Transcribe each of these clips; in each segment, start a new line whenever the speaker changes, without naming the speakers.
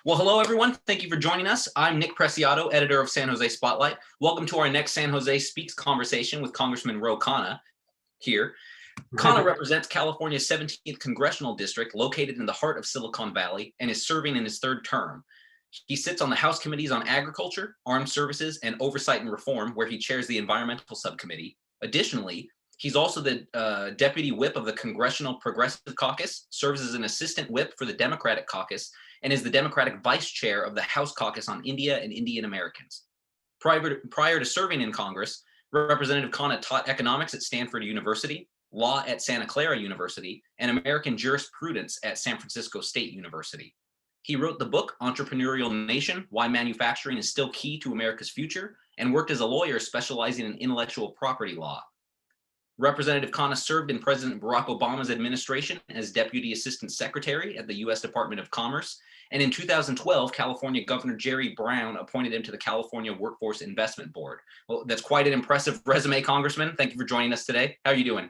Well, hello, everyone. Thank you for joining us. I'm Nick Preciado, editor of San Jose Spotlight. Welcome to our next San Jose Speaks conversation with Congressman Ro Khanna here. Khanna represents California's 17th congressional district, located in the heart of Silicon Valley, and is serving in his third term. He sits on the House Committees on Agriculture, Armed Services, and Oversight and Reform, where he chairs the Environmental Subcommittee. Additionally, he's also the Deputy Whip of the Congressional Progressive Caucus, serves as an Assistant Whip for the Democratic Caucus, and is the Democratic Vice Chair of the House Caucus on India and Indian Americans. Prior to serving in Congress, Representative Khanna taught economics at Stanford University, law at Santa Clara University, and American jurisprudence at San Francisco State University. He wrote the book, Entrepreneurial Nation: Why Manufacturing is Still Key to America's Future, and worked as a lawyer specializing in intellectual property law. Representative Khanna served in President Barack Obama's administration as Deputy Assistant Secretary at the U.S. Department of Commerce, and in 2012, California Governor Jerry Brown appointed him to the California Workforce Investment Board. Well, that's quite an impressive resume, Congressman. Thank you for joining us today. How are you doing?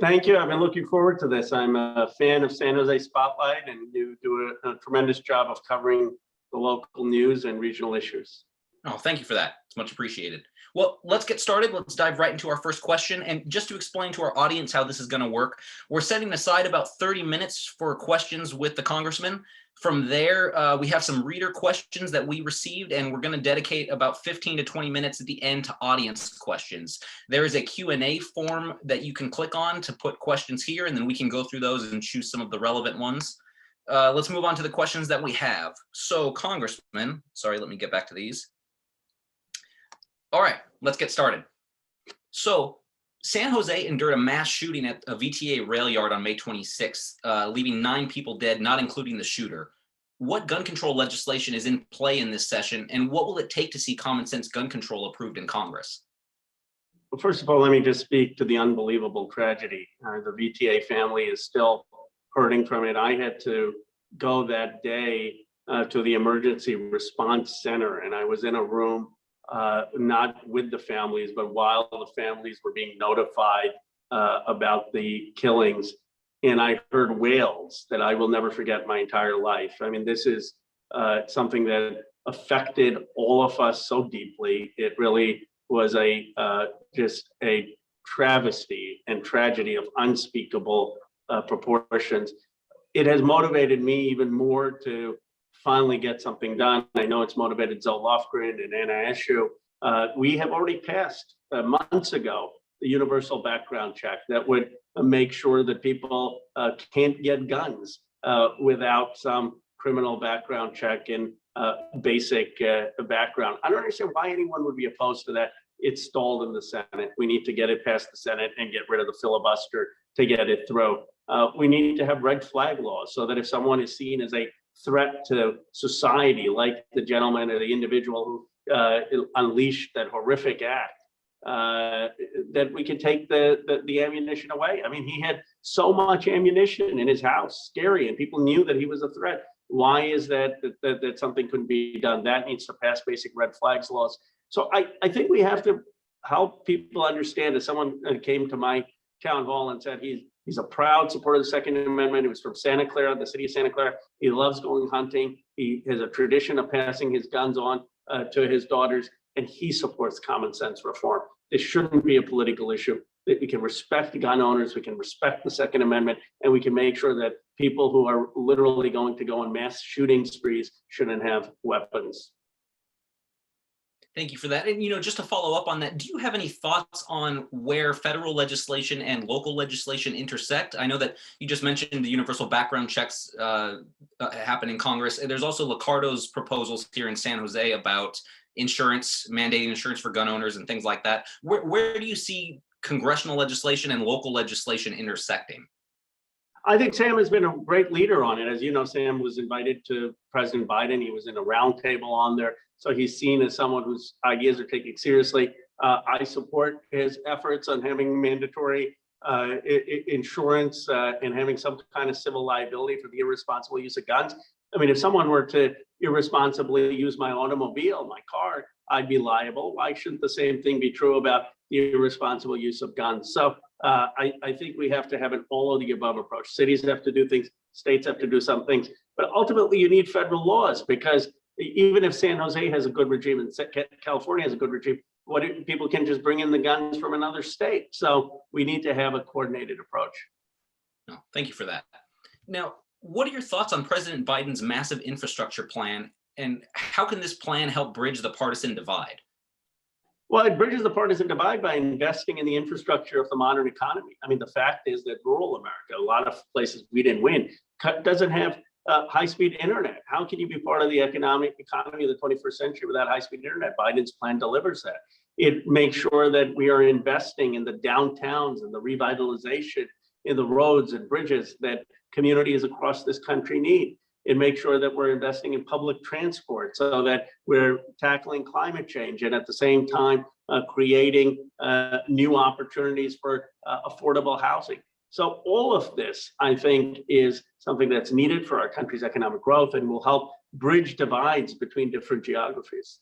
Thank you. I've been looking forward to this. I'm a fan of San Jose Spotlight, and you do a tremendous job of covering the local news and regional issues.
Oh, thank you for that. It's much appreciated. Well, let's get started. Let's dive right into our first question. And just to explain to our audience how this is going to work, we're setting aside about 30 minutes for questions with the Congressman. From there, we have some reader questions that we received, and we're going to dedicate about 15 to 20 minutes at the end to audience questions. There is a Q&A form that you can click on to put questions here, and then we can go through those and choose some of the relevant ones. Let's move on to the questions that we have. So, Congressman, sorry, let me get back to these. All right, let's get started. So, San Jose endured a mass shooting at a VTA rail yard on May 26th, leaving 9 people dead, not including the shooter. What gun control legislation is in play in this session, and what will it take to see common sense gun control approved in Congress?
Well, first of all, let me just speak to the unbelievable tragedy. The VTA family is still hurting from it. I had to go that day to the emergency response center, and I was in a room not with the families, but while the families were being notified about the killings. And I heard wails that I will never forget my entire life. I mean, this is something that affected all of us so deeply. It really was just a travesty and tragedy of unspeakable proportions. It has motivated me even more to finally get something done. I know it's motivated Zoe Lofgren and Anna Eshoo. We have already passed months ago the universal background check that would make sure that people can't get guns without some criminal background check and basic background. I don't understand why anyone would be opposed to that. It's stalled in the Senate. We need to get it past the Senate and get rid of the filibuster to get it through. We need to have red flag laws so that if someone is seen as a threat to society, like the gentleman or the individual who unleashed that horrific act, that we can take the ammunition away. I mean, he had so much ammunition in his house, scary, and people knew that he was a threat. Why is that something couldn't be done? That needs to pass basic red flags laws. So I think we have to help people understand. As someone came to my town hall and said he's a proud supporter of the Second Amendment. He was from Santa Clara, the city of Santa Clara. He loves going hunting. He has a tradition of passing his guns on to his daughters, and he supports common sense reform. This shouldn't be a political issue. That we can respect the gun owners, we can respect the Second Amendment, and we can make sure that people who are literally going to go on mass shooting sprees shouldn't have weapons.
Thank you for that. And, just to follow up on that, do you have any thoughts on where federal legislation and local legislation intersect? I know that you just mentioned the universal background checks happen in Congress. And there's also Liccardo's proposals here in San Jose about insurance, mandating insurance for gun owners and things like that. Where do you see congressional legislation and local legislation intersecting?
I think Sam has been a great leader on it. As you know, Sam was invited to President Biden. He was in a roundtable on there. So he's seen as someone whose ideas are taken seriously. I support his efforts on having mandatory insurance and having some kind of civil liability for the irresponsible use of guns. I mean, if someone were to irresponsibly use my automobile, my car, I'd be liable. Why shouldn't the same thing be true about the irresponsible use of guns? So I think we have to have an all of the above approach. Cities have to do things, states have to do some things, But ultimately, you need federal laws, because even if San Jose has a good regime and California has a good regime, people can just bring in the guns from another state. So we need to have a coordinated approach.
No, thank you for that. Now, what are your thoughts on President Biden's massive infrastructure plan, and how can this plan help bridge the partisan divide?
Well, it bridges the partisan divide by investing in the infrastructure of the modern economy. I mean, the fact is that rural America, a lot of places we didn't win, doesn't have high-speed internet. How can you be part of the economy of the 21st century without high-speed internet? Biden's plan delivers that. It makes sure that we are investing in the downtowns and the revitalization in the roads and bridges that communities across this country need. It makes sure that we're investing in public transport so that we're tackling climate change, and at the same time creating new opportunities for affordable housing. So all of this, I think, is something that's needed for our country's economic growth and will help bridge divides between different geographies.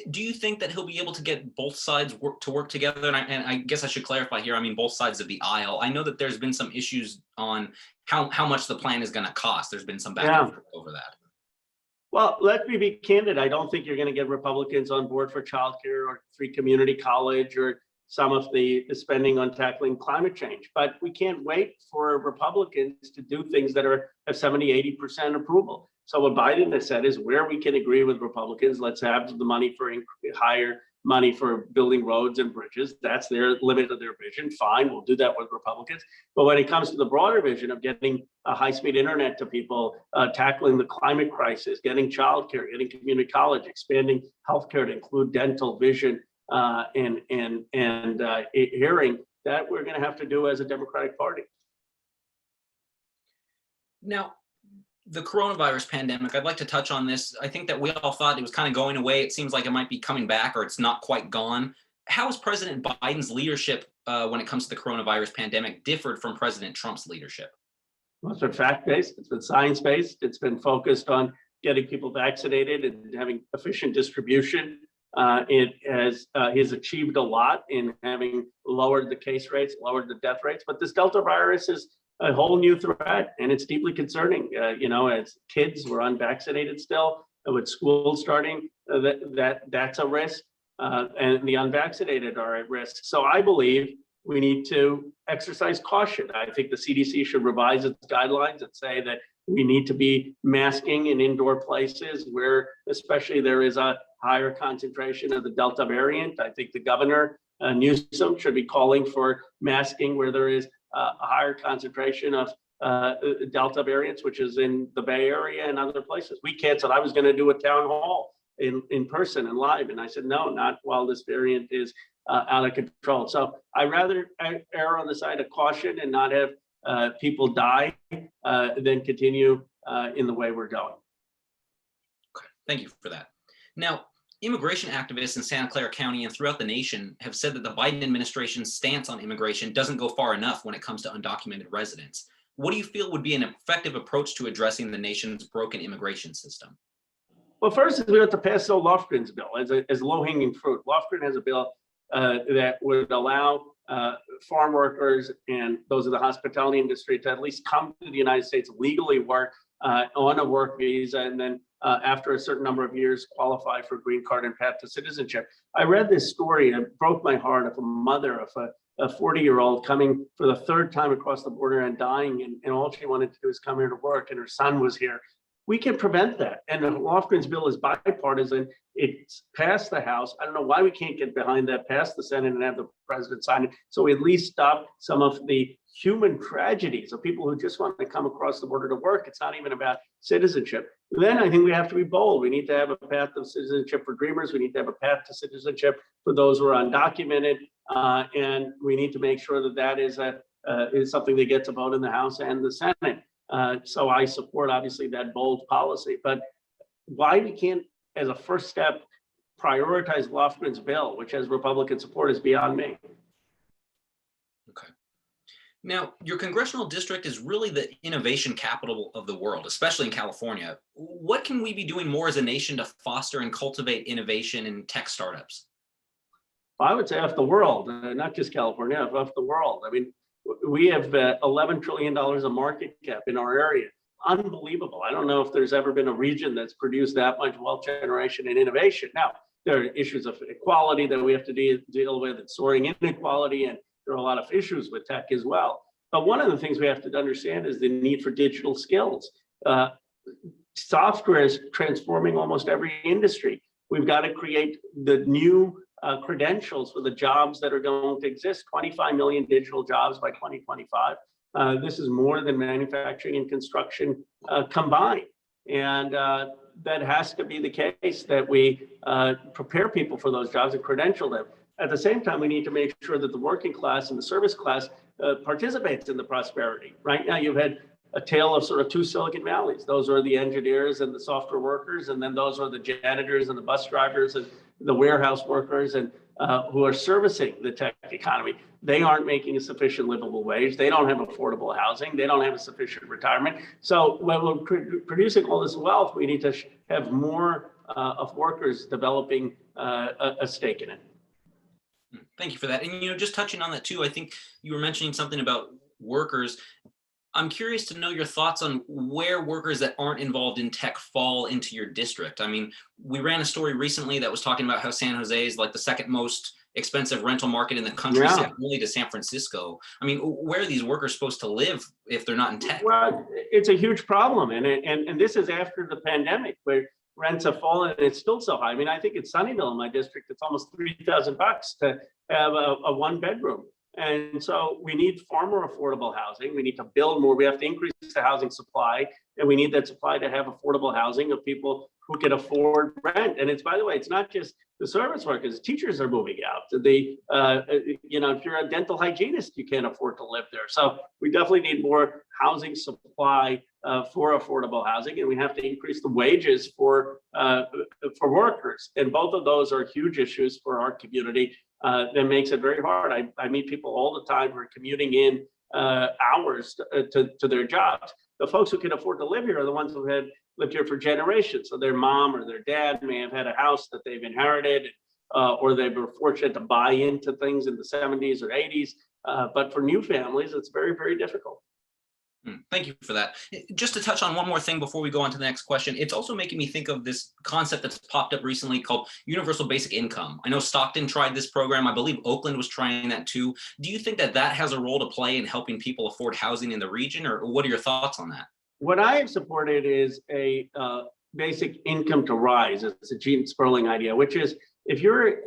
Do you think that he'll be able to get both sides to work together? And I guess I should clarify here, I mean, both sides of the aisle. I know that there's been some issues on how much the plan is going to cost. There's been some back and forth over that.
Well, let me be candid. I don't think you're going to get Republicans on board for childcare or free community college or some of the spending on tackling climate change. But we can't wait for Republicans to do things that have 70, 80% approval. So what Biden has said is, where we can agree with Republicans, let's have the money for higher money for building roads and bridges. That's their limit of their vision. Fine, we'll do that with Republicans. But when it comes to the broader vision of getting a high-speed internet to people, tackling the climate crisis, getting childcare, getting community college, expanding healthcare to include dental, vision, and hearing, that we're going to have to do as a Democratic Party.
Now, the coronavirus pandemic, I'd like to touch on this. I think that we all thought it was kind of going away. It seems like it might be coming back, or it's not quite gone. How is President Biden's leadership when it comes to the coronavirus pandemic differed from President Trump's leadership?
Well, it's been fact-based, it's been science-based, it's been focused on getting people vaccinated and having efficient distribution. He's achieved a lot in having lowered the case rates, lowered the death rates, but this Delta virus is a whole new threat, and it's deeply concerning. As kids were unvaccinated still, with school starting, that's a risk, and the unvaccinated are at risk. So I believe we need to exercise caution. I think the CDC should revise its guidelines and say that we need to be masking in indoor places where especially there is a higher concentration of the Delta variant. I think the governor, Newsom, should be calling for masking where there is a higher concentration of Delta variants, which is in the Bay Area and other places. We canceled. I was going to do a town hall in person and live, and I said, no, not while this variant is out of control. So I rather err on the side of caution and not have people die than continue in the way we're going.
Okay, thank you for that. Now, immigration activists in Santa Clara County and throughout the nation have said that the Biden administration's stance on immigration doesn't go far enough when it comes to undocumented residents. What do you feel would be an effective approach to addressing the nation's broken immigration system?
Well, first, we have to pass the Lofgren's bill as low-hanging fruit. Lofgren has a bill that would allow farm workers and those of the hospitality industry to at least come to the United States, legally work on a work visa, and then after a certain number of years qualify for green card and path to citizenship. I read this story and it broke my heart of a mother of a 40-year-old coming for the third time across the border and dying, and all she wanted to do is come here to work, and her son was here. We can prevent that. And the Lofgren's bill is bipartisan. It's passed the House. I don't know why we can't get behind that, pass the Senate, and have the president sign it, so we at least stop some of the human tragedies of people who just want to come across the border to work. It's not even about citizenship. Then I think we have to be bold. We need to have a path of citizenship for dreamers. We need to have a path to citizenship for those who are undocumented. And we need to make sure that that is something that gets a vote in the House and the Senate. So I support, obviously, that bold policy. But why we can't, as a first step, prioritize Lofgren's bill, which has Republican support, is beyond me.
Okay. Now, your congressional district is really the innovation capital of the world, especially in California. What can we be doing more as a nation to foster and cultivate innovation in tech startups?
I would say off the world, not just California, off the world. I mean, we have $11 trillion of market cap in our area. unbelievable. I don't know if there's ever been a region that's produced that much wealth generation and innovation. Now, there are issues of equality that we have to deal with, and soaring inequality, and there are a lot of issues with tech as well. But one of the things we have to understand is the need for digital skills. Software is transforming almost every industry. We've got to create the new credentials for the jobs that are going to exist. 25 million digital jobs by 2025. This is more than manufacturing and construction combined. And that has to be the case, that we prepare people for those jobs and credential them. At the same time, we need to make sure that the working class and the service class participates in the prosperity. Right now, you've had a tale of sort of two Silicon Valleys. Those are the engineers and the software workers, and then those are the janitors and the bus drivers and the warehouse workers, and who are servicing the tech economy. They aren't making a sufficient livable wage. They don't have affordable housing. They don't have a sufficient retirement. So when we're producing all this wealth, we need to have more of workers developing a stake in it.
Thank you for that. And, just touching on that too, I think you were mentioning something about workers. I'm curious to know your thoughts on where workers that aren't involved in tech fall into your district. I mean, we ran a story recently that was talking about how San Jose is like the second most expensive rental market in the country, second only to San Francisco. I mean, where are these workers supposed to live if they're not in tech?
Well, it's a huge problem. And this is after the pandemic, where rents have fallen and it's still so high. I mean, I think in Sunnyvale, in my district, it's almost $3,000 to have a one bedroom. And so we need far more affordable housing. We need to build more. We have to increase the housing supply, and we need that supply to have affordable housing of people who can afford rent. And it's, by the way, it's not just the service workers. Teachers are moving out. If you're a dental hygienist, you can't afford to live there. So we definitely need more housing supply for affordable housing, and we have to increase the wages for workers. And both of those are huge issues for our community. That makes it very hard. I meet people all the time who are commuting in hours to their jobs. The folks who can afford to live here are the ones who had lived here for generations. So their mom or their dad may have had a house that they've inherited, or they were fortunate to buy into things in the 70s or 80s. But for new families, it's very, very difficult.
Thank you for that. Just to touch on one more thing before we go on to the next question, it's also making me think of this concept that's popped up recently called universal basic income. I know Stockton tried this program. I believe Oakland was trying that too. Do you think that that has a role to play in helping people afford housing in the region, or what are your thoughts on that?
What I have supported is a basic income to rise. It's a Gene Sperling idea, which is if you're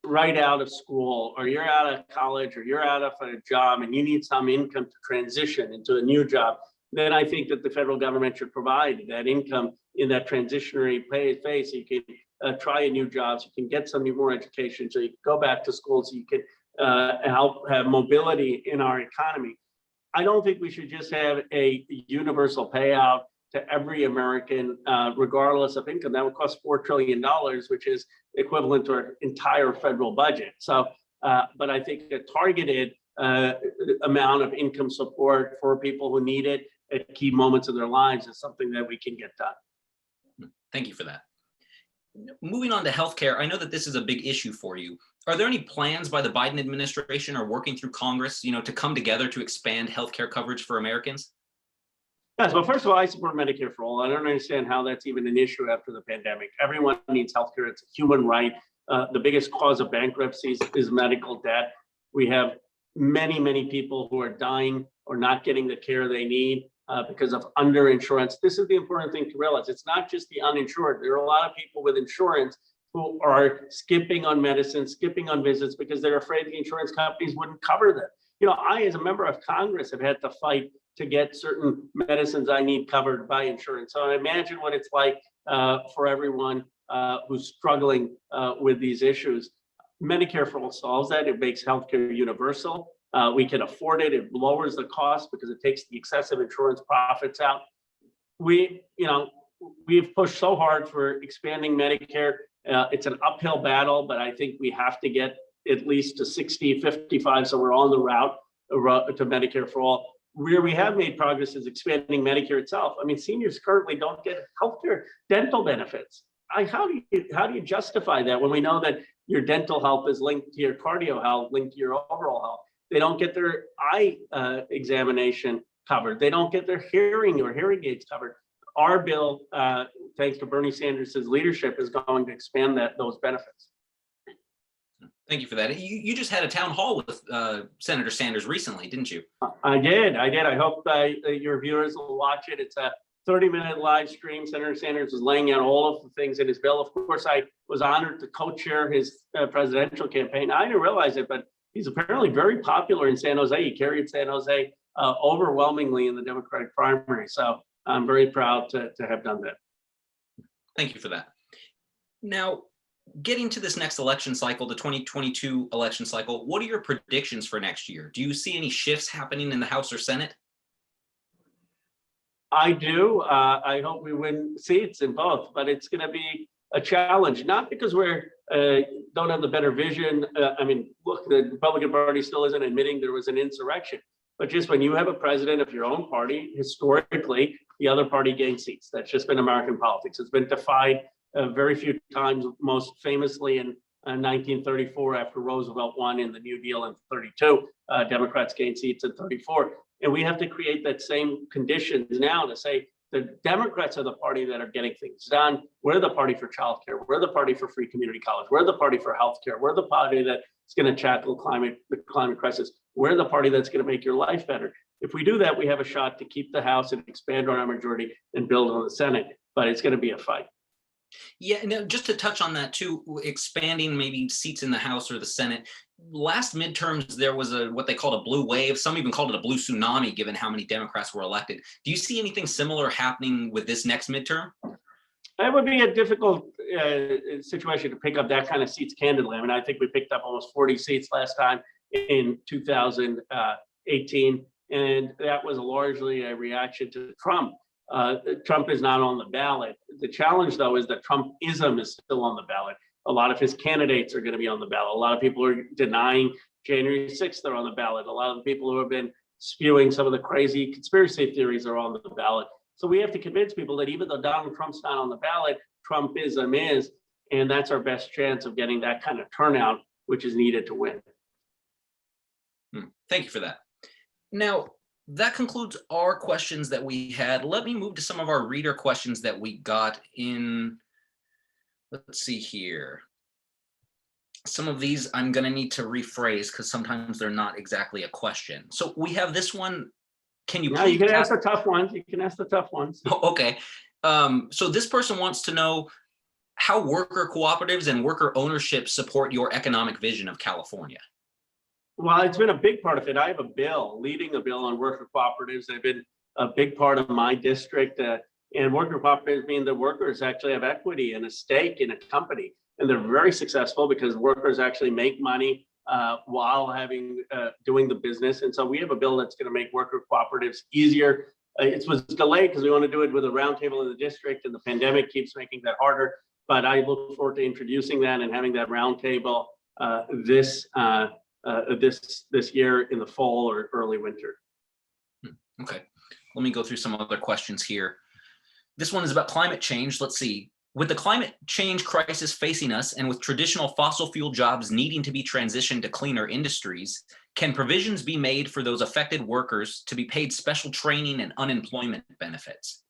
right out of school, or you're out of college, or you're out of a job and you need some income to transition into a new job, then I think that the federal government should provide that income in that transitionary phase, so you can try a new job, so you can get some more education, so you can go back to school, so you can help have mobility in our economy. I don't think we should just have a universal payout to every American, regardless of income. That would cost $4 trillion, which is equivalent to our entire federal budget. So, but I think a targeted amount of income support for people who need it at key moments of their lives is something that we can get done.
Thank you for that. Moving on to healthcare, I know that this is a big issue for you. Are there any plans by the Biden administration or working through Congress, to come together to expand healthcare coverage for Americans?
Yes, well, first of all, I support Medicare for all. I don't understand how that's even an issue after the pandemic. Everyone needs healthcare. It's a human right. The biggest cause of bankruptcies is medical debt. We have many, many people who are dying or not getting the care they need because of underinsurance. This is the important thing to realize. It's not just the uninsured. There are a lot of people with insurance who are skipping on medicine, skipping on visits because they're afraid the insurance companies wouldn't cover them. I, as a member of Congress, have had to fight to get certain medicines I need covered by insurance. So I imagine what it's like for everyone who's struggling with these issues. Medicare for all solves that. It makes healthcare universal. We can afford it. It lowers the cost because it takes the excessive insurance profits out. We've pushed so hard for expanding Medicare. It's an uphill battle, but I think we have to get at least to 60, 55, so we're on the route to Medicare for all. Where we have made progress is expanding Medicare itself. I mean, seniors currently don't get healthcare, dental benefits. How do you justify that when we know that your dental health is linked to your cardio health, linked to your overall health? They don't get their eye examination covered. They don't get their hearing or hearing aids covered. Our bill, thanks to Bernie Sanders' leadership, is going to expand those benefits.
Thank you for that. You just had a town hall with Senator Sanders recently, didn't you?
I did. I hope your viewers will watch it. It's a 30-minute live stream. Senator Sanders was laying out all of the things in his bill. Of course, I was honored to co-chair his presidential campaign. I didn't realize it, but he's apparently very popular in San Jose. He carried San Jose overwhelmingly in the Democratic primary. So I'm very proud to have done that.
Thank you for that. Now, getting to this next election cycle, the 2022 election cycle, what are your predictions for next year? Do you see any shifts happening in the House or Senate?
I do. I hope we win seats in both, but it's going to be a challenge, not because we're don't have the better vision. I mean, look, the Republican Party still isn't admitting there was an insurrection, but just when you have a president of your own party, historically, the other party gains seats. That's just been American politics. It's been defied very few times, most famously in 1934 after Roosevelt won in the New Deal in 32. Democrats gained seats in 34. And we have to create that same conditions now to say the Democrats are the party that are getting things done. We're the party for childcare. We're the party for free community college. We're the party for healthcare. We're the party that's going to tackle the climate crisis. We're the party that's going to make your life better. If we do that, we have a shot to keep the House and expand on our majority and build on the Senate. But it's going to be a fight.
Yeah, no, just to touch on that too, expanding maybe seats in the House or the Senate. Last midterms, there was what they called a blue wave. Some even called it a blue tsunami, given how many Democrats were elected. Do you see anything similar happening with this next midterm?
It would be a difficult situation to pick up that kind of seats candidly. I mean, I think we picked up almost 40 seats last time in 2018, and that was largely a reaction to Trump. Trump is not on the ballot. The challenge, though, is that Trumpism is still on the ballot. A lot of his candidates are going to be on the ballot. A lot of people are denying January 6th are on the ballot. A lot of the people who have been spewing some of the crazy conspiracy theories are on the ballot. So we have to convince people that even though Donald Trump's not on the ballot, Trumpism is, and that's our best chance of getting that kind of turnout, which is needed to win.
Thank you for that. Now, that concludes our questions that we had. Let me move to some of our reader questions that we got in. Let's see here. Some of these I'm going to need to rephrase because sometimes they're not exactly a question. So we have this one. Can you?
Yeah, you can ask the tough ones. You can ask the tough ones.
Oh, okay. So this person wants to know how worker cooperatives and worker ownership support your economic vision of California.
Well, it's been a big part of it. I have a bill, leading a bill on worker cooperatives. They've been a big part of my district. And worker cooperatives mean that workers actually have equity and a stake in a company. And they're very successful because workers actually make money while doing the business. And so we have a bill that's going to make worker cooperatives easier. It was delayed because we want to do it with a roundtable in the district, and the pandemic keeps making that harder. But I look forward to introducing that and having that roundtable this year in the fall or early winter.
Okay, let me go through some other questions here. This one is about climate change. Let's see. With the climate change crisis facing us and with traditional fossil fuel jobs needing to be transitioned to cleaner industries, can provisions be made for those affected workers to be paid special training and unemployment benefits?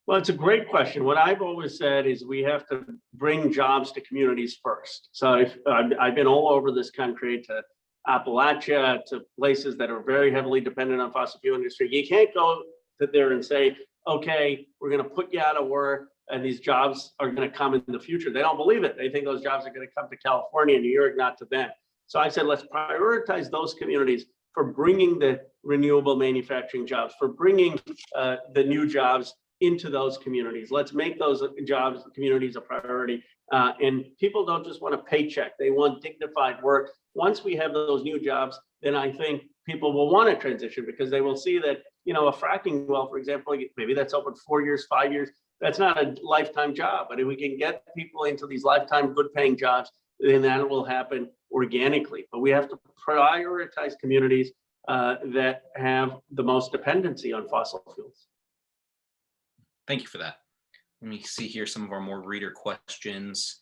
Well, it's a great question. What I've always said is we have to bring jobs to communities first. So I've been all over this country, to Appalachia, to places that are very heavily dependent on fossil fuel industry. You can't go there and say, okay, we're going to put you out of work and these jobs are going to come in the future. They don't believe it. They think those jobs are going to come to California and New York, not to them. So I said, let's prioritize those communities for bringing the renewable manufacturing jobs, for bringing the new jobs into those communities. Let's make those jobs, communities, a priority. And people don't just want a paycheck. They want dignified work. Once we have those new jobs, then I think people will want to transition because they will see that, a fracking well, for example, maybe that's open 4 years, 5 years. That's not a lifetime job. But if we can get people into these lifetime good paying jobs, then that will happen organically. But we have to prioritize communities that have the most dependency on fossil fuels.
Thank you for that. Let me see here some of our more reader questions.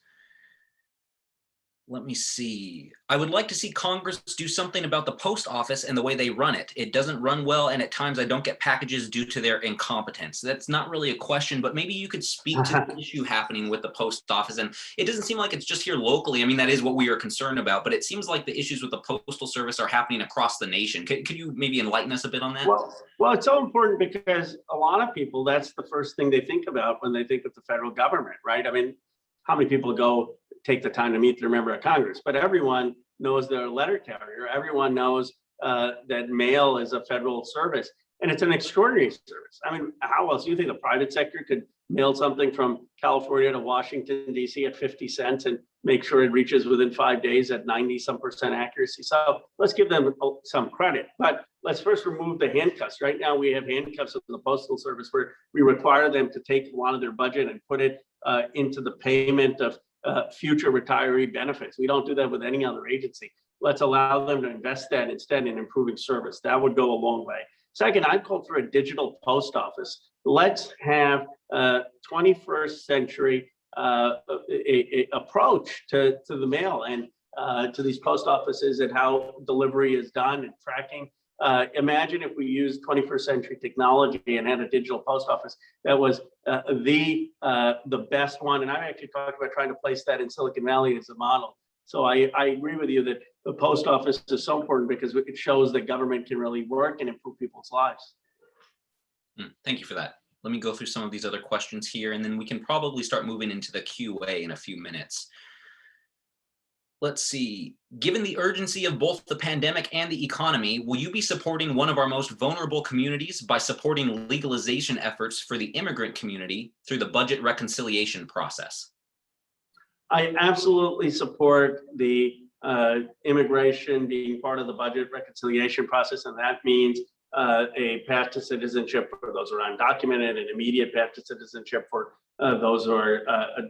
Let me see. I would like to see Congress do something about the post office and the way they run it. It doesn't run well, and at times I don't get packages due to their incompetence. That's not really a question, but maybe you could speak to the issue happening with the post office. And it doesn't seem like it's just here locally. I mean, that is what we are concerned about, but it seems like the issues with the postal service are happening across the nation. Could you maybe enlighten us a bit on that?
Well, it's so important because a lot of people, that's the first thing they think about when they think of the federal government, right? I mean, how many people go take the time to meet their member of Congress? But everyone knows they're a letter carrier. Everyone knows that mail is a federal service, and it's an extraordinary service. I mean, how else do you think the private sector could mail something from California to Washington, D.C. at 50 cents and make sure it reaches within 5 days at 90% accuracy? So let's give them some credit. But let's first remove the handcuffs. Right now, we have handcuffs in the Postal Service where we require them to take a lot of their budget and put it into the payment of future retiree benefits. We don't do that with any other agency. Let's allow them to invest that instead in improving service. That would go a long way. Second, I'd call for a digital post office. Let's have a 21st century approach to the mail and to these post offices and how delivery is done and tracking. Imagine if we used 21st century technology and had a digital post office that was the best one. And I actually talked about trying to place that in Silicon Valley as a model. So I agree with you that the post office is so important because it shows that government can really work and improve people's lives.
Thank you for that. Let me go through some of these other questions here, and then we can probably start moving into the QA in a few minutes. Let's see. Given the urgency of both the pandemic and the economy, will you be supporting one of our most vulnerable communities by supporting legalization efforts for the immigrant community through the budget reconciliation process?
I absolutely support the immigration being part of the budget reconciliation process, and that means a path to citizenship for those who are undocumented, an immediate path to citizenship for those who are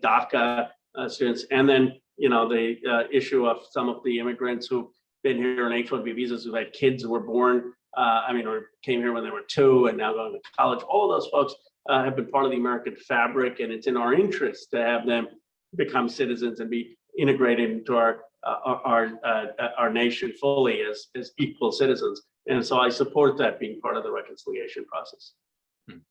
DACA students, and then the issue of some of the immigrants who've been here on H-1B visas, who've had kids who were born, or came here when they were 2 and now going to college. All of those folks have been part of the American fabric, and it's in our interest to have them become citizens and be integrated into our nation fully as equal citizens. And so I support that being part of the reconciliation process.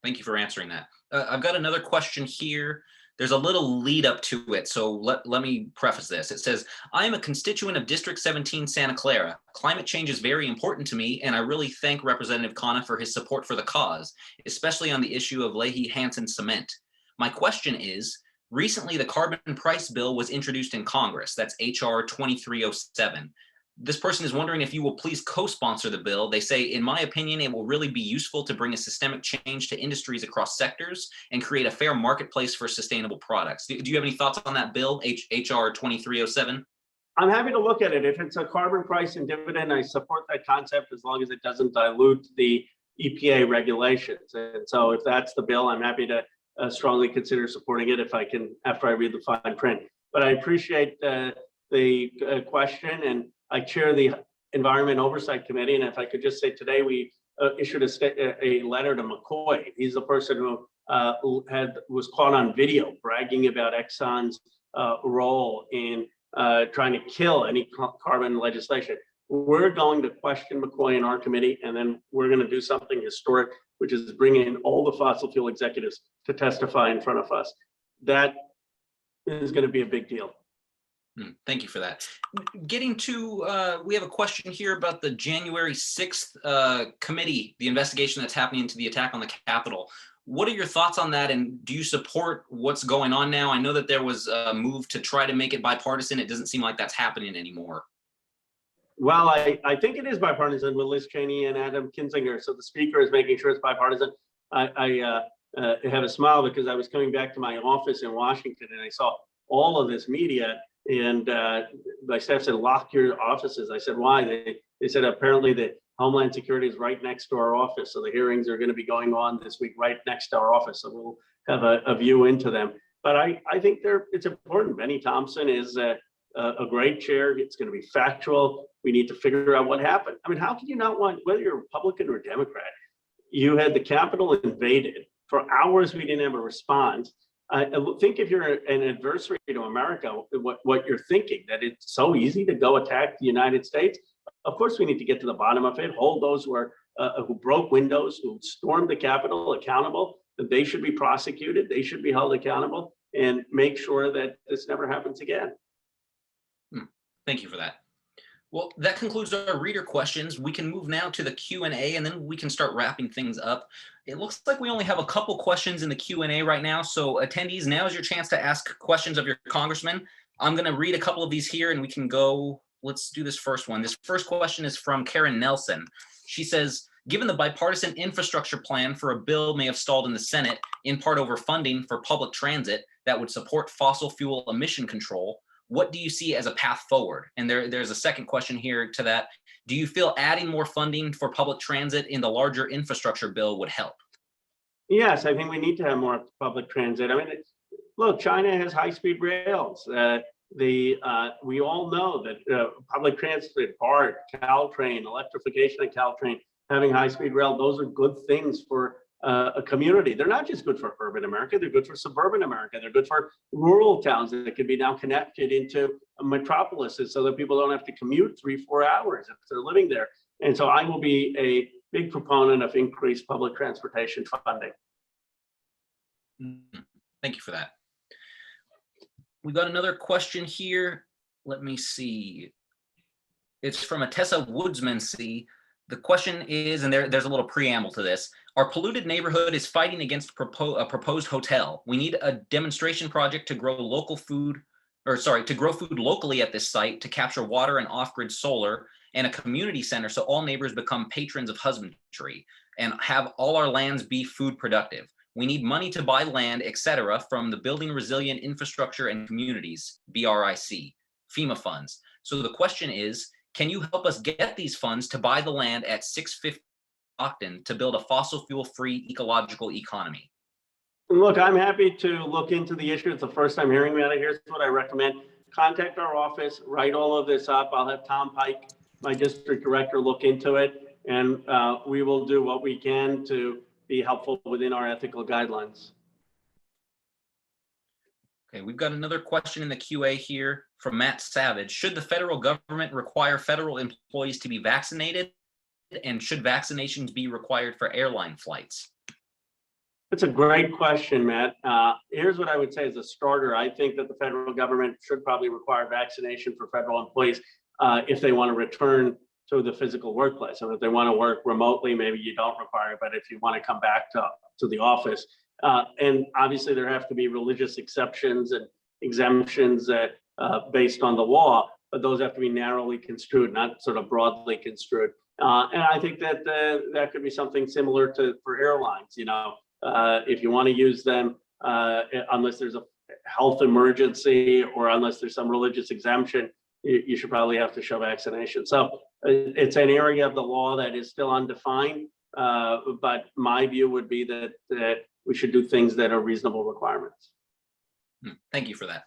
Thank you for answering that. I've got another question here. There's a little lead up to it, so let me preface this. It says, I am a constituent of District 17, Santa Clara. Climate change is very important to me, and I really thank Representative Khanna for his support for the cause, especially on the issue of Leahy-Hansen cement. My question is, recently the carbon price bill was introduced in Congress. That's HR 2307. This person is wondering if you will please co-sponsor the bill. They say, in my opinion, it will really be useful to bring a systemic change to industries across sectors and create a fair marketplace for sustainable products. Do you have any thoughts on that bill, HR 2307?
I'm happy to look at it. If it's a carbon price and dividend, I support that concept as long as it doesn't dilute the EPA regulations. And so if that's the bill, I'm happy to strongly consider supporting it if I can, after I read the fine print. But I appreciate the question, and I chair the Environment Oversight Committee. And if I could just say, today we issued a letter to McCoy. He's the person who was caught on video bragging about Exxon's role in trying to kill any carbon legislation. We're going to question McCoy in our committee, and then we're going to do something historic, which is bring in all the fossil fuel executives to testify in front of us. That is going to be a big deal.
Thank you for that. Getting to, we have a question here about the January 6th committee, the investigation that's happening into the attack on the Capitol. What are your thoughts on that, and do you support what's going on now? I know that there was a move to try to make it bipartisan. It doesn't seem like that's happening anymore.
Well, I think it is bipartisan with Liz Cheney and Adam Kinzinger. So the speaker is making sure it's bipartisan. I had a smile because I was coming back to my office in Washington and I saw all of this media, and my staff said, lock your offices. I said, why? They said, apparently the Homeland Security is right next to our office. So the hearings are going to be going on this week right next to our office. So we'll have a view into them. But I think it's important. Benny Thompson is a great chair. It's going to be factual. We need to figure out what happened. I mean, how can you not want, whether you're a Republican or a Democrat, you had the Capitol invaded. For hours, we didn't have a response. Think if you're an adversary to America, what you're thinking, that it's so easy to go attack the United States. Of course, we need to get to the bottom of it, hold those who broke windows, who stormed the Capitol accountable, that they should be prosecuted, they should be held accountable, and make sure that this never happens again.
Thank you for that. Well, that concludes our reader questions. We can move now to the Q&A, and then we can start wrapping things up. It looks like we only have a couple questions in the Q&A right now. So attendees, now is your chance to ask questions of your congressman. I'm going to read a couple of these here, and we can go. Let's do this first one. This first question is from Karen Nelson. She says, given the bipartisan infrastructure plan for a bill may have stalled in the Senate, in part over funding for public transit that would support fossil fuel emission control, what do you see as a path forward? And there's a second question here to that. Do you feel adding more funding for public transit in the larger infrastructure bill would help?
Yes, I think we need to have more public transit. I mean, look, China has high-speed rails. We all know that public transit, BART, Caltrain, electrification of Caltrain, having high-speed rail, those are good things for a community. They're not just good for urban America, they're good for suburban America. They're good for rural towns that could be now connected into metropolises so that people don't have to commute 3-4 hours if they're living there. And so I will be a big proponent of increased public transportation funding.
Thank you for that. We got another question here. Let me see. It's from Atessa Woodsman C. The question is, and there's a little preamble to this. Our polluted neighborhood is fighting against a proposed hotel. We need a demonstration project to grow food locally at this site to capture water and off-grid solar, and a community center so all neighbors become patrons of husbandry and have all our lands be food productive. We need money to buy land, etc., from the Building Resilient Infrastructure and Communities, BRIC, FEMA funds. So the question is, can you help us get these funds to buy the land at 650 Stockton to build a fossil fuel-free ecological economy?
Look, I'm happy to look into the issue. It's the first time hearing about it. Here's what I recommend. Contact our office, write all of this up. I'll have Tom Pike, my district director, look into it, and we will do what we can to be helpful within our ethical guidelines.
Okay, we've got another question in the QA here from Matt Savage. Should the federal government require federal employees to be vaccinated? And should vaccinations be required for airline flights?
That's a great question, Matt. Here's what I would say as a starter. I think that the federal government should probably require vaccination for federal employees if they want to return to the physical workplace. And if they want to work remotely, maybe you don't require it, but if you want to come back to the office, and obviously there have to be religious exceptions and exemptions based on the law, but those have to be narrowly construed, not sort of broadly construed. And I think that that could be something similar for airlines. If you want to use them, unless there's a health emergency or unless there's some religious exemption, you should probably have to show vaccination. So it's an area of the law that is still undefined, but my view would be that we should do things that are reasonable requirements.
Thank you for that.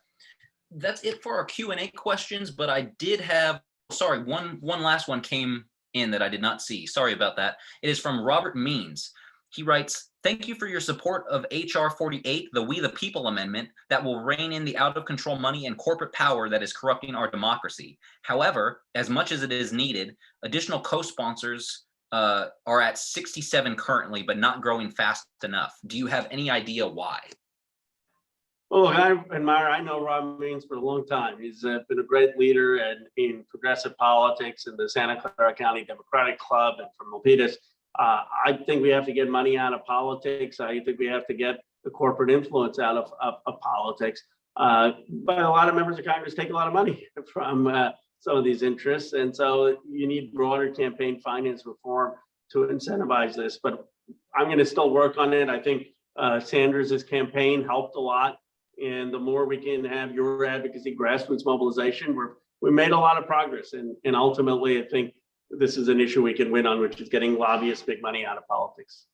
That's it for our Q&A questions, but I did have, sorry, one last one came in that I did not see. Sorry about that. It is from Robert Means. He writes, thank you for your support of H.R. 48, the We the People Amendment, that will rein in the out-of-control money and corporate power that is corrupting our democracy. However, as much as it is needed, additional co-sponsors are at 67 currently, but not growing fast enough. Do you have any idea why?
Well, I know Rob Means for a long time. He's been a great leader in progressive politics in the Santa Clara County Democratic Club and from Milpitas. I think we have to get money out of politics. I think we have to get the corporate influence out of politics. But a lot of members of Congress take a lot of money from some of these interests. And so you need broader campaign finance reform to incentivize this. But I'm going to still work on it. I think Sanders's campaign helped a lot. And the more we can have your advocacy, grassroots mobilization, we made a lot of progress. And ultimately, I think this is an issue we can win on, which is getting lobbyists big money out of politics.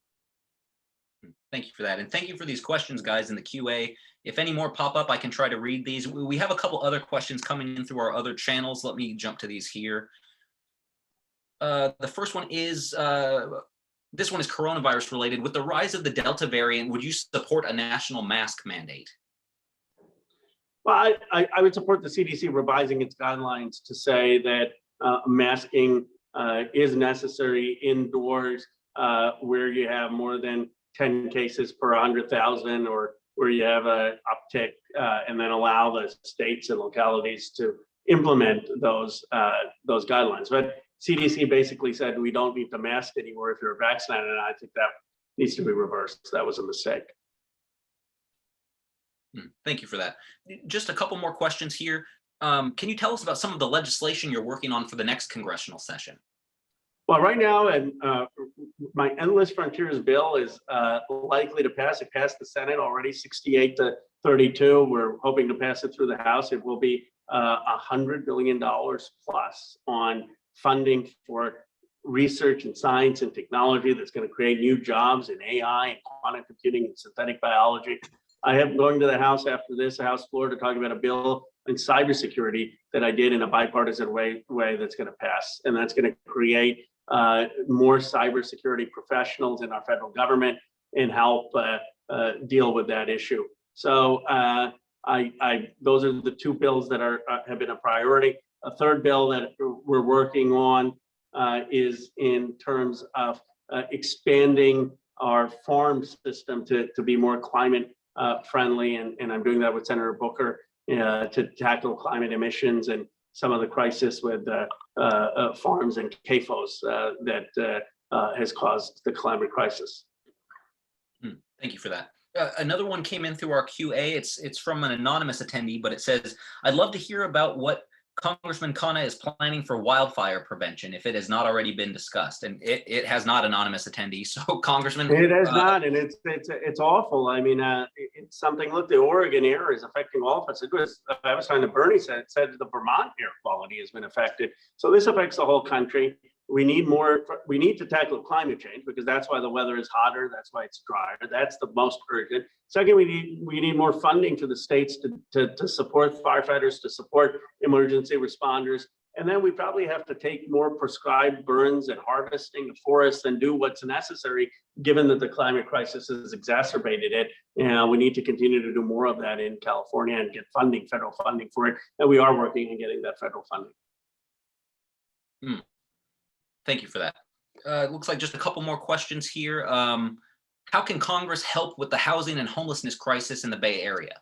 Thank you for that. And thank you for these questions, guys, in the QA. If any more pop up, I can try to read these. We have a couple other questions coming in through our other channels. Let me jump to these here. The first one is This one is coronavirus related. With the rise of the Delta variant, would you support a national mask mandate?
Well, I would support the CDC revising its guidelines to say that masking is necessary indoors where you have more than 10 cases per 100,000, or where you have an uptick, and then allow the states and localities to implement those guidelines. But CDC basically said we don't need to mask anymore if you're vaccinated, and I think that needs to be reversed. That was a mistake.
Thank you for that. Just a couple more questions here. Can you tell us about some of the legislation you're working on for the next congressional session?
Well, right now, and my Endless Frontiers bill is likely to pass. It passed the Senate already, 68-32. We're hoping to pass it through the House. It will be $100 billion plus on funding for research and science and technology that's going to create new jobs in AI and quantum computing and synthetic biology. I am going to the House after this, the House floor, to talk about a bill in cybersecurity that I did in a bipartisan way that's going to pass. And that's going to create more cybersecurity professionals in our federal government and help deal with that issue. So those are the two bills that have been a priority. A third bill that we're working on is in terms of expanding our farm system to be more climate friendly, and I'm doing that with Senator Booker to tackle climate emissions and some of the crisis with farms and CAFOs that has caused the climate crisis.
Thank you for that. Another one came in through our QA. It's from an anonymous attendee, but it says, I'd love to hear about what Congressman Khanna is planning for wildfire prevention, if it has not already been discussed. And it has not, anonymous attendee. So Congressman.
It has not, and it's awful. I mean, it's something, look, the Oregon air is affecting all of us. I was talking to Bernie, said the Vermont air quality has been affected. So this affects the whole country. We need to tackle climate change, because that's why the weather is hotter. That's why it's drier. That's the most urgent. Second, we need more funding to the states to support firefighters, to support emergency responders. And then we probably have to take more prescribed burns and harvesting of forests and do what's necessary, given that the climate crisis has exacerbated it. And we need to continue to do more of that in California and get funding, federal funding for it. And we are working on getting that federal funding.
Thank you for that. It looks like just a couple more questions here. How can Congress help with the housing and homelessness crisis in the Bay Area?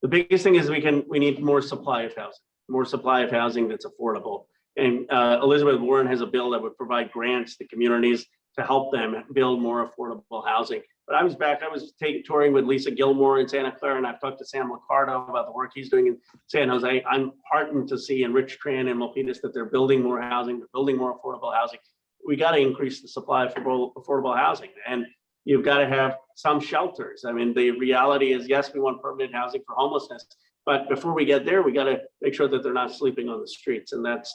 The biggest thing is we need more supply of housing that's affordable. And Elizabeth Warren has a bill that would provide grants to communities to help them build more affordable housing. But I was touring with Lisa Gilmore in Santa Clara, and I've talked to Sam Liccardo about the work he's doing in San Jose. I'm heartened to see in Rich Tran and Milpitas that they're building more housing, they're building more affordable housing. We got to increase the supply of affordable housing, and you've got to have some shelters. I mean, the reality is, yes, we want permanent housing for homelessness, but before we get there, we got to make sure that they're not sleeping on the streets, and that's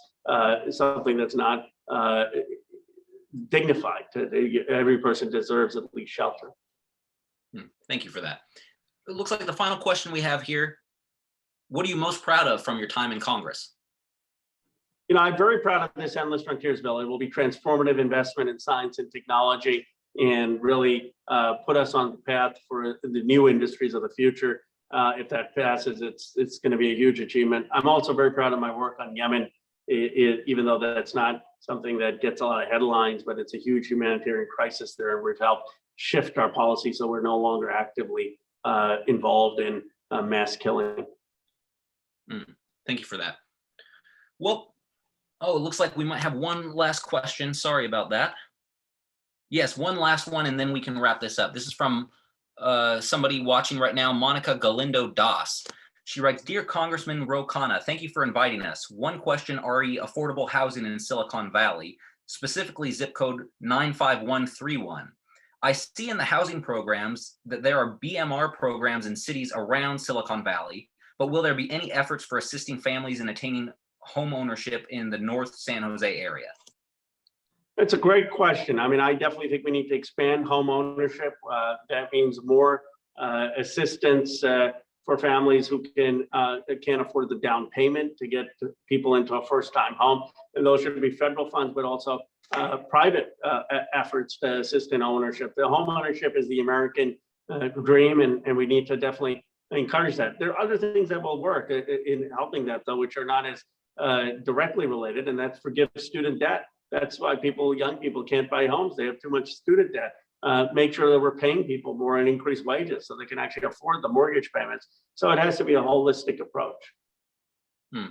something that's not dignified. Every person deserves at least shelter.
Thank you for that. It looks like the final question we have here. What are you most proud of from your time in Congress?
You know, I'm very proud of this Endless Frontiers bill. It will be transformative investment in science and technology, and really put us on the path for the new industries of the future. If that passes, it's going to be a huge achievement. I'm also very proud of my work on Yemen, even though that's not something that gets a lot of headlines, but it's a huge humanitarian crisis there. We've helped shift our policy so we're no longer actively involved in mass killing.
Thank you for that. Well, it looks like we might have one last question. Sorry about that. Yes, one last one, and then we can wrap this up. This is from somebody watching right now, Monica Galindo Das. She writes, Dear Congressman Ro Khanna, thank you for inviting us. One question, RE affordable housing in Silicon Valley, specifically zip code 95131. I see in the housing programs that there are BMR programs in cities around Silicon Valley, but will there be any efforts for assisting families in attaining home ownership in the North San Jose area?
That's a great question. I mean, I definitely think we need to expand home ownership. That means more assistance for families who can't afford the down payment to get people into a first-time home. And those should be federal funds, but also private efforts to assist in ownership. The home ownership is the American dream, and we need to definitely encourage that. There are other things that will work in helping that, though, which are not as directly related, and that's forgive student debt. That's why young people can't buy homes. They have too much student debt. Make sure that we're paying people more and increase wages so they can actually afford the mortgage payments. So it has to be a holistic approach.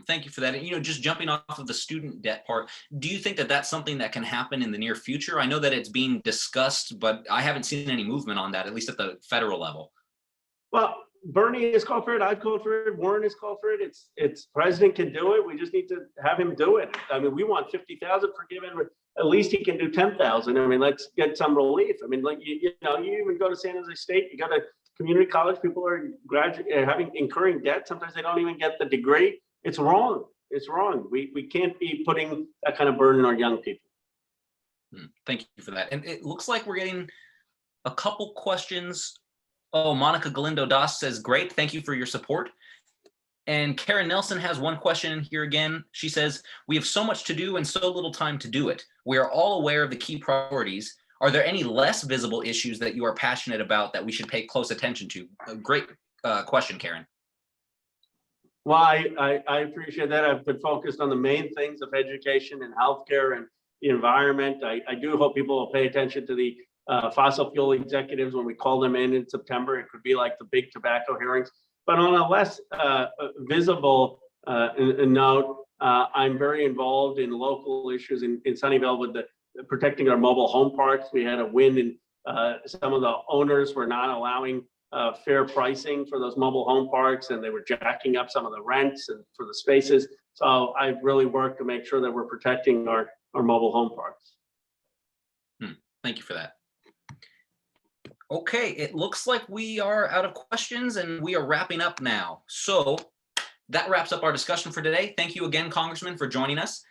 Thank you for that. And, just jumping off of the student debt part, do you think that that's something that can happen in the near future? I know that it's being discussed, but I haven't seen any movement on that, at least at the federal level.
Well, Bernie has called for it. I've called for it. Warren has called for it. It's president can do it. We just need to have him do it. I mean, we want 50,000 forgiven. At least he can do 10,000. I mean, let's get some relief. I mean, like you even go to San Jose State. You go to community college. People are incurring debt. Sometimes they don't even get the degree. It's wrong. It's wrong. We can't be putting that kind of burden on young people.
Thank you for that. And it looks like we're getting a couple questions. Oh, Monica Galindo Das says, great. Thank you for your support. And Karen Nelson has one question here again. She says, we have so much to do and so little time to do it. We are all aware of the key priorities. Are there any less visible issues that you are passionate about that we should pay close attention to? A great question, Karen.
Well, I appreciate that. I've been focused on the main things of education and healthcare and the environment. I do hope people will pay attention to the fossil fuel executives when we call them in September. It could be like the big tobacco hearings. But on a less visible note, I'm very involved in local issues in Sunnyvale with protecting our mobile home parks. We had a win in some of the owners were not allowing fair pricing for those mobile home parks, and they were jacking up some of the rents and for the spaces. So I've really worked to make sure that we're protecting our mobile home parks.
Thank you for that. Okay, it looks like we are out of questions and we are wrapping up now. So that wraps up our discussion for today. Thank you again, Congressman, for joining us.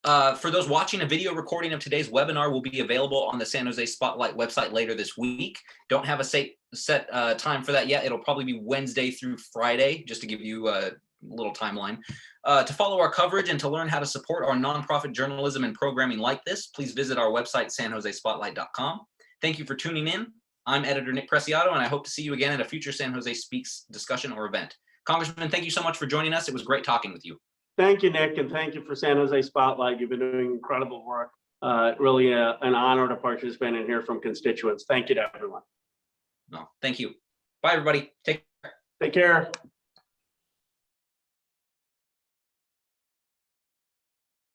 For those watching, a video recording of today's webinar will be available on the San Jose Spotlight website later this week. Don't have a set time for that yet. It'll probably be Wednesday through Friday, just to give you a little timeline. To follow our coverage and to learn how to support our nonprofit journalism and programming like this, please visit our website, sanjosespotlight.com. Thank you for tuning in. I'm editor Nick Preciado, and I hope to see you again at a future San Jose Speaks discussion or event. Congressman, thank you so much for joining us. It was great talking with you.
Thank you, Nick, and thank you for San Jose Spotlight. You've been doing incredible work. Really an honor to participate and hear from constituents. Thank you to everyone.
No, thank you. Bye, everybody. Take care.
Take care.